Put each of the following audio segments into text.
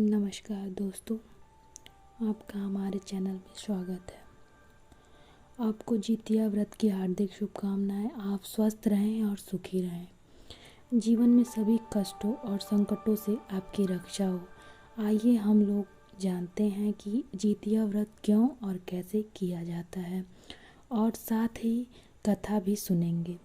नमस्कार दोस्तों, आपका हमारे चैनल में स्वागत है। आपको जितिया व्रत की हार्दिक शुभकामनाएं। आप स्वस्थ रहें और सुखी रहें। जीवन में सभी कष्टों और संकटों से आपकी रक्षा हो। आइए हम लोग जानते हैं कि जितिया व्रत क्यों और कैसे किया जाता है, और साथ ही कथा भी सुनेंगे।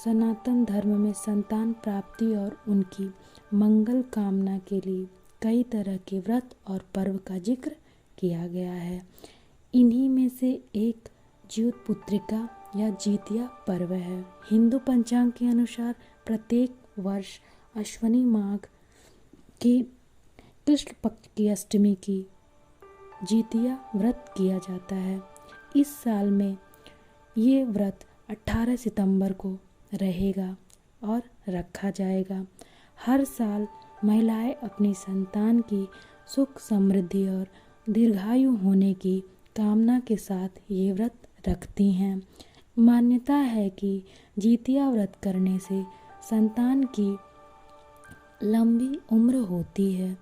सनातन धर्म में संतान प्राप्ति और उनकी मंगल कामना के लिए कई तरह के व्रत और पर्व का जिक्र किया गया है। इन्हीं में से एक ज्योत पुत्रिका या जितिया पर्व है। हिंदू पंचांग के अनुसार प्रत्येक वर्ष अश्विनी माघ की कृष्ण पक्ष की अष्टमी की जितिया व्रत किया जाता है। इस साल में ये व्रत 18 सितंबर को रहेगा और रखा जाएगा। हर साल महिलाएं अपनी संतान की सुख समृद्धि और दीर्घायु होने की कामना के साथ ये व्रत रखती हैं। मान्यता है कि जितिया व्रत करने से संतान की लंबी उम्र होती है,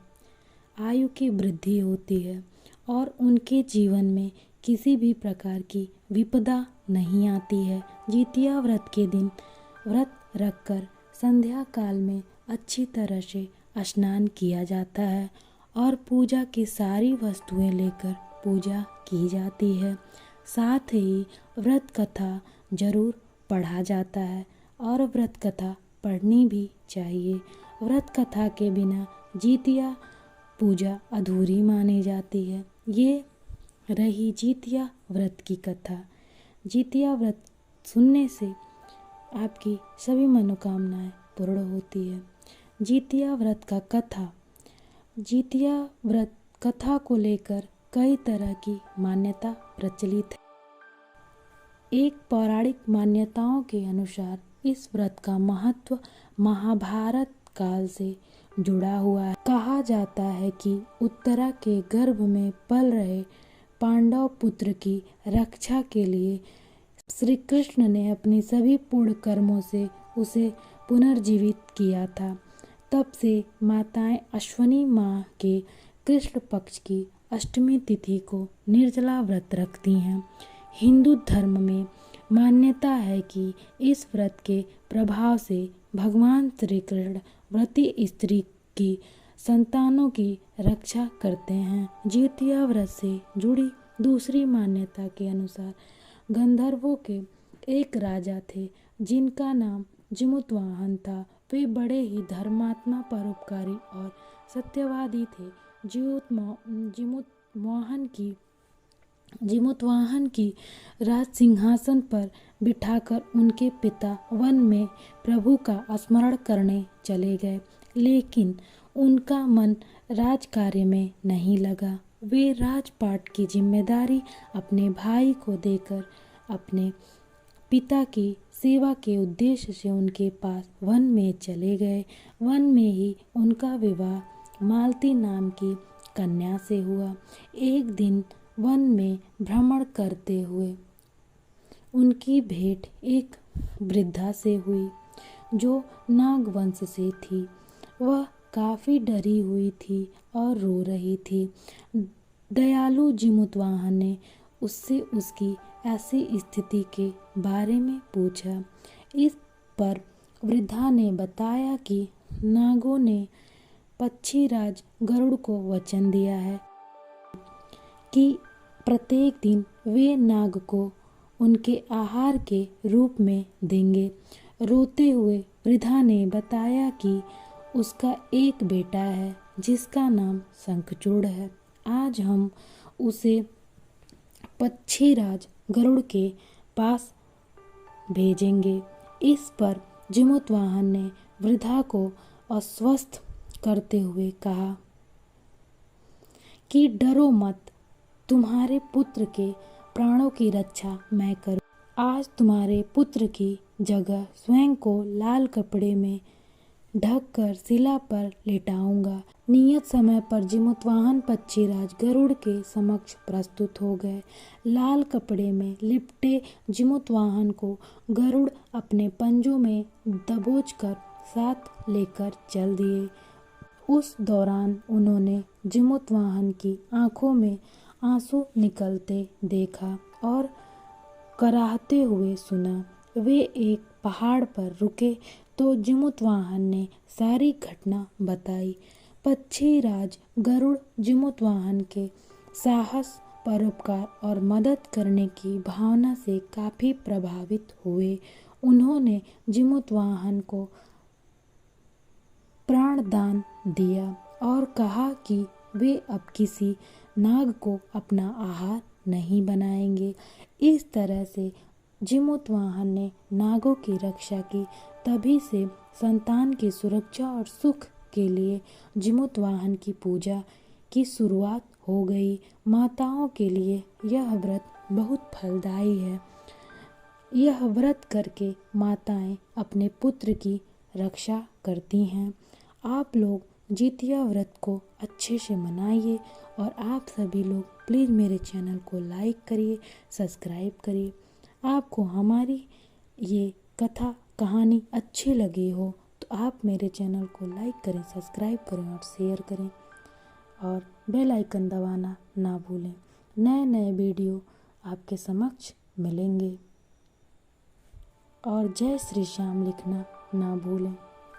आयु की वृद्धि होती है और उनके जीवन में किसी भी प्रकार की विपदा नहीं आती है। जितिया व्रत के दिन व्रत रखकर संध्या काल में अच्छी तरह से स्नान किया जाता है और पूजा की सारी वस्तुएं लेकर पूजा की जाती है। साथ ही व्रत कथा जरूर पढ़ा जाता है और व्रत कथा पढ़नी भी चाहिए। व्रत कथा के बिना जितिया पूजा अधूरी मानी जाती है। ये रही जितिया व्रत की कथा। जितिया व्रत सुनने से आपकी सभी मनोकामनाएं पूर्ण होती है। जितिया व्रत का कथा। जितिया व्रत कथा को लेकर कई तरह की मान्यता प्रचलित है। एक पौराणिक मान्यताओं के अनुसार इस व्रत का महत्व महाभारत काल से जुड़ा हुआ है। कहा जाता है कि उत्तरा के गर्भ में पल रहे पांडव पुत्र की रक्षा के लिए श्री कृष्ण ने अपनी सभी पूर्ण कर्मों से उसे पुनर्जीवित किया था। तब से माताएं अश्विनी माह के कृष्ण पक्ष की अष्टमी तिथि को निर्जला व्रत रखती हैं। हिंदू धर्म में मान्यता है कि इस व्रत के प्रभाव से भगवान श्री कृष्ण व्रती स्त्री की संतानों की रक्षा करते हैं। जितिया व्रत से जुड़ी दूसरी मान्यता के अनुसार गंधर्वों के एक राजा थे जिनका नाम जिमुतवाहन था। वे बड़े ही धर्मात्मा, परोपकारी और सत्यवादी थे। जिमुतवाहन की राज सिंहासन पर बिठाकर उनके पिता वन में प्रभु का स्मरण करने चले गए, लेकिन उनका मन राज कार्य में नहीं लगा। वे राजपाट की जिम्मेदारी अपने भाई को देकर अपने पिता की सेवा के उद्देश्य से उनके पास वन में चले गए। वन में ही उनका विवाह मालती नाम की कन्या से हुआ। एक दिन वन में भ्रमण करते हुए उनकी भेंट एक वृद्धा से हुई जो नागवंश से थी। वह काफी डरी हुई थी और रो रही थी। दयालु जिमुतवाहन ने उससे उसकी ऐसी स्थिति के बारे में पूछा। इस पर वृद्धा ने बताया कि नागों ने पक्षीराज गरुड़ को वचन दिया है कि प्रत्येक दिन वे नाग को उनके आहार के रूप में देंगे। रोते हुए वृद्धा ने बताया कि उसका एक बेटा है जिसका नाम शंखचूड़ है। आज हम उसे पक्षीराज गरुड़ के पास भेजेंगे। इस पर जिमुतवाहन ने वृद्धा को आश्वस्त करते हुए कहा कि डरो मत, तुम्हारे पुत्र के प्राणों की रक्षा मैं करूं। आज तुम्हारे पुत्र की जगह स्वयं को लाल कपड़े में ढककर शिला पर लेटाऊंगा। नियत समय पर जिमुतवाहन पक्षीराज गरुड़ के समक्ष प्रस्तुत हो गए। लाल कपड़े में लिपटे जिमुतवाहन को गरुड़ अपने पंजों में दबोचकर साथ लेकर चल दिए। उस दौरान उन्होंने जिमुतवाहन की आंखों में आंसू निकलते देखा और कराहते हुए सुना। वे एक पहाड़ पर रुके तो जिमुतवाहन ने सारी घटना बताई। पक्षीराज गरुड़ जिमुतवाहन के साहस, परोपकार और मदद करने की भावना से काफी प्रभावित हुए। उन्होंने जिमुतवाहन को प्राणदान दिया और कहा कि वे अब किसी नाग को अपना आहार नहीं बनाएंगे। इस तरह से जिमुतवाहन ने नागों की रक्षा की। तभी से संतान की सुरक्षा और सुख के लिए जिमुतवाहन की पूजा की शुरुआत हो गई। माताओं के लिए यह व्रत बहुत फलदायी है। यह व्रत करके माताएं अपने पुत्र की रक्षा करती हैं। आप लोग जितिया व्रत को अच्छे से मनाइए और आप सभी लोग प्लीज़ मेरे चैनल को लाइक करिए, सब्सक्राइब करिए। आपको हमारी ये कथा कहानी अच्छी लगी हो तो आप मेरे चैनल को लाइक करें, सब्सक्राइब करें और शेयर करें और बेल आइकन दबाना ना भूलें। नए नए वीडियो आपके समक्ष मिलेंगे और जय श्री श्याम लिखना ना भूलें।